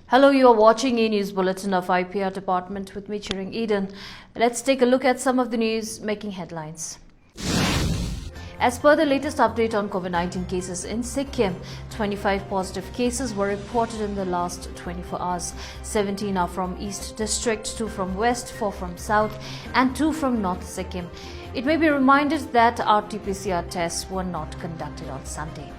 Hello, you are watching eNEWS Bulletin of IPR Department with me, Chiring Eden. Let's take a look at some of the news making headlines. As per the latest update on COVID-19 cases in Sikkim, 25 positive cases were reported in the last 24 hours. 17 are from East District, 2 from West, 4 from South and 2 from North Sikkim. It may be reminded that RT-PCR tests were not conducted on Sunday.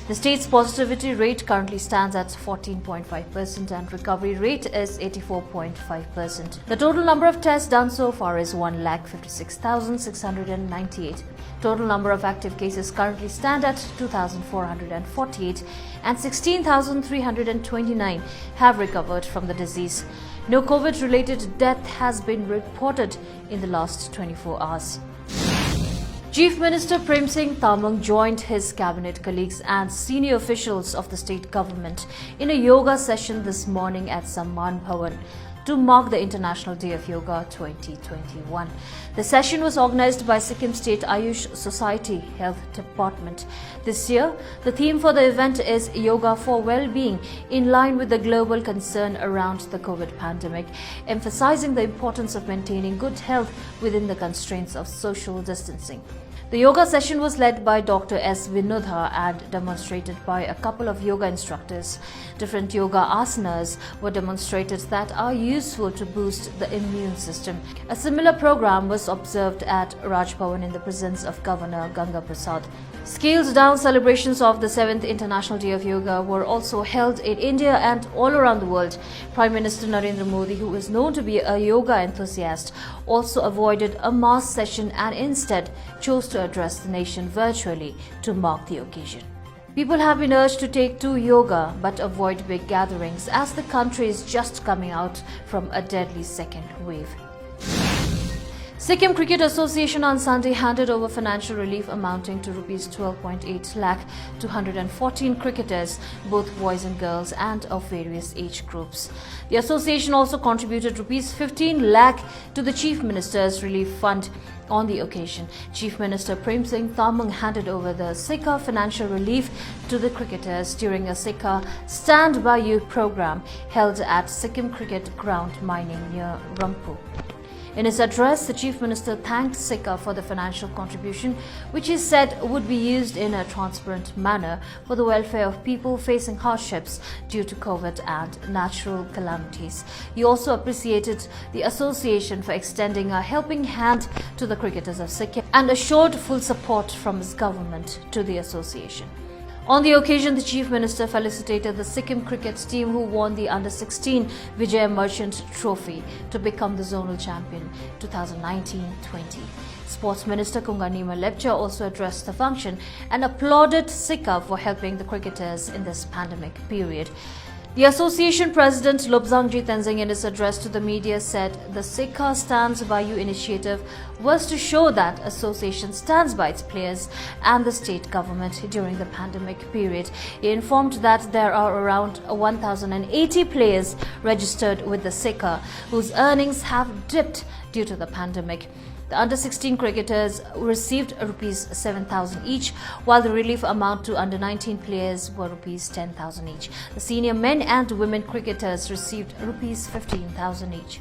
The state's positivity rate currently stands at 14.5% and recovery rate is 84.5%. The total number of tests done so far is 1,56,698. Total number of active cases currently stand at 2,448 and 16,329 have recovered from the disease. No COVID-related death has been reported in the last 24 hours. Chief Minister Prem Singh Tamang joined his cabinet colleagues and senior officials of the state government in a yoga session this morning at Samman Bhawan to mark the International Day of Yoga 2021. The session was organized by Sikkim State Ayush Society Health Department. This year, the theme for the event is Yoga for Well-being, in line with the global concern around the COVID pandemic, emphasizing the importance of maintaining good health within the constraints of social distancing. The yoga session was led by Dr. S. Vinodha and demonstrated by a couple of yoga instructors. Different yoga asanas were demonstrated that are useful to boost the immune system. A similar program was observed at Raj Bhavan in the presence of Governor Ganga Prasad. Scaled-down celebrations of the 7th International Day of Yoga were also held in India and all around the world. Prime Minister Narendra Modi, who is known to be a yoga enthusiast, also avoided a mass session and instead chose to address the nation virtually to mark the occasion. People have been urged to take to yoga but avoid big gatherings as the country is just coming out from a deadly second wave. Sikkim Cricket Association on Sunday handed over financial relief amounting to Rs 12.8 lakh to 114 cricketers, both boys and girls, and of various age groups. The association also contributed Rs 15 lakh to the Chief Minister's Relief Fund. On the occasion, Chief Minister Prem Singh Tamang handed over the Sikha financial relief to the cricketers during a Sikha Stand By You program held at Sikkim Cricket Ground Mining near Rampu. In his address, the Chief Minister thanked Sikha for the financial contribution, which he said would be used in a transparent manner for the welfare of people facing hardships due to COVID and natural calamities. He also appreciated the association for extending a helping hand to the cricketers of Sikkim and assured full support from his government to the association. On the occasion, the Chief Minister felicitated the Sikkim cricket team who won the Under-16 Vijay Merchant Trophy to become the zonal champion 2019-20. Sports Minister Kunganima Lepcha also addressed the function and applauded Sikha for helping the cricketers in this pandemic period. The association president Lobsangji Tenzing in his address to the media said the Sikha Stands By You initiative was to show that association stands by its players and the state government during the pandemic period. He informed that there are around 1,080 players registered with the Sikha whose earnings have dipped due to the pandemic. The under-16 cricketers received Rs 7,000 each, while the relief amount to under-19 players were Rs 10,000 each. The senior men and women cricketers received Rs 15,000 each.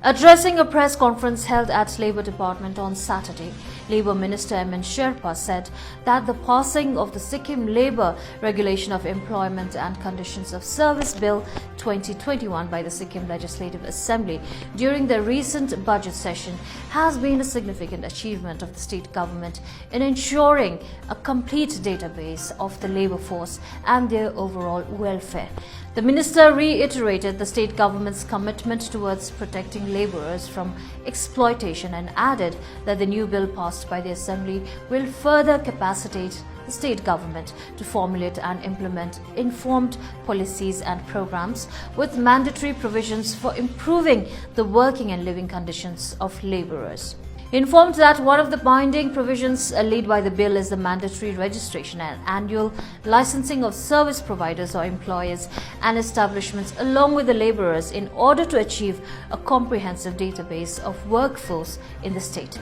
Addressing a press conference held at Labour Department on Saturday, Labour Minister M.N. Sherpa said that the passing of the Sikkim Labour Regulation of Employment and Conditions of Service Bill 2021 by the Sikkim Legislative Assembly during the recent budget session has been a significant achievement of the state government in ensuring a complete database of the labour force and their overall welfare. The minister reiterated the state government's commitment towards protecting labourers from exploitation and added that the new bill passed by the Assembly will further capacitate the state government to formulate and implement informed policies and programs with mandatory provisions for improving the working and living conditions of labourers. Informed that one of the binding provisions laid by the bill is the mandatory registration and annual licensing of service providers or employers and establishments along with the labourers in order to achieve a comprehensive database of workforce in the state.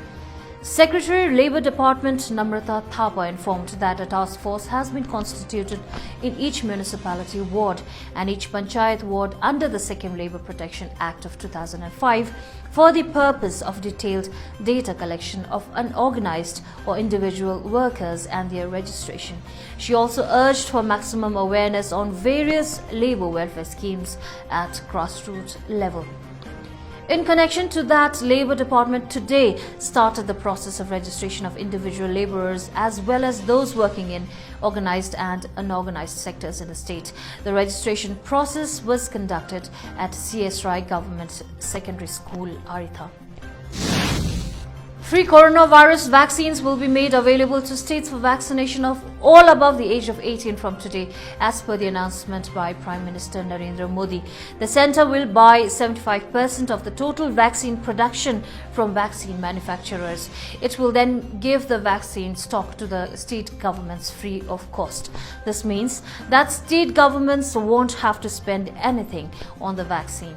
Secretary Labour Department Namrata Thapa informed that a task force has been constituted in each municipality ward and each panchayat ward under the Sikkim Labour Protection Act of 2005 for the purpose of detailed data collection of unorganized or individual workers and their registration. She also urged for maximum awareness on various labour welfare schemes at grassroots level. In connection to that, Labour Department today started the process of registration of individual labourers as well as those working in organised and unorganised sectors in the state. The registration process was conducted at CSRI Government Secondary School, Aritha. Free coronavirus vaccines will be made available to states for vaccination of all above the age of 18 from today, as per the announcement by Prime Minister Narendra Modi. The centre will buy 75% of the total vaccine production from vaccine manufacturers. It will then give the vaccine stock to the state governments free of cost. This means that state governments won't have to spend anything on the vaccine.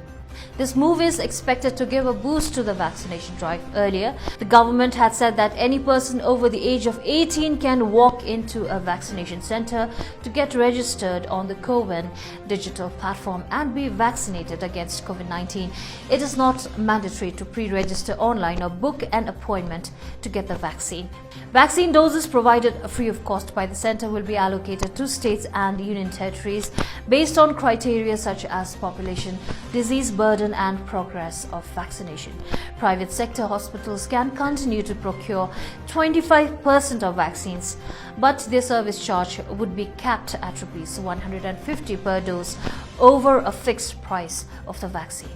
This move is expected to give a boost to the vaccination drive. Earlier, the government had said that any person over the age of 18 can walk into a vaccination center to get registered on the CoWIN digital platform and be vaccinated against COVID-19. It is not mandatory to pre-register online or book an appointment to get the vaccine. Vaccine doses provided free of cost by the center will be allocated to states and union territories based on criteria such as population, disease burden and progress of vaccination. Private sector hospitals can continue to procure 25% of vaccines, but their service charge would be capped at Rs 150 per dose over a fixed price of the vaccine.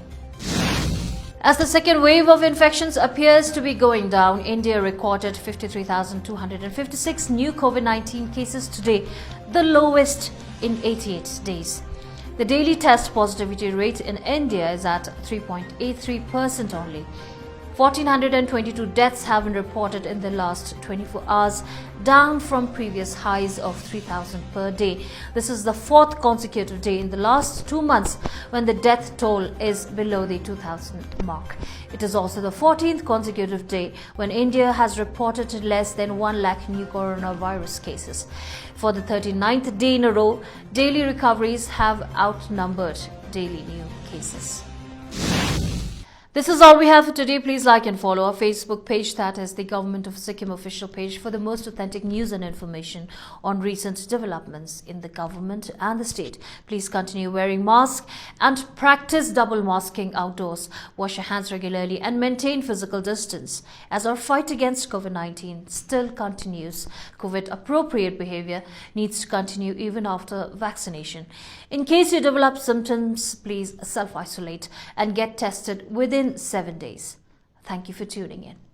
As the second wave of infections appears to be going down, India recorded 53,256 new COVID-19 cases today, the lowest in 88 days. The daily test positivity rate in India is at 3.83% only. 1,422 deaths have been reported in the last 24 hours, down from previous highs of 3,000 per day. This is the fourth consecutive day in the last 2 months when the death toll is below the 2,000 mark. It is also the 14th consecutive day when India has reported less than 1 lakh new coronavirus cases. For the 39th day in a row, daily recoveries have outnumbered daily new cases. This is all we have for today. Please like and follow our Facebook page, that is the Government of Sikkim official page, for the most authentic news and information on recent developments in the government and the state. Please continue wearing masks and practice double masking outdoors. Wash your hands regularly and maintain physical distance as our fight against COVID-19 still continues. COVID-appropriate behavior needs to continue even after vaccination. In case you develop symptoms, please self-isolate and get tested within 7 days. Thank you for tuning in.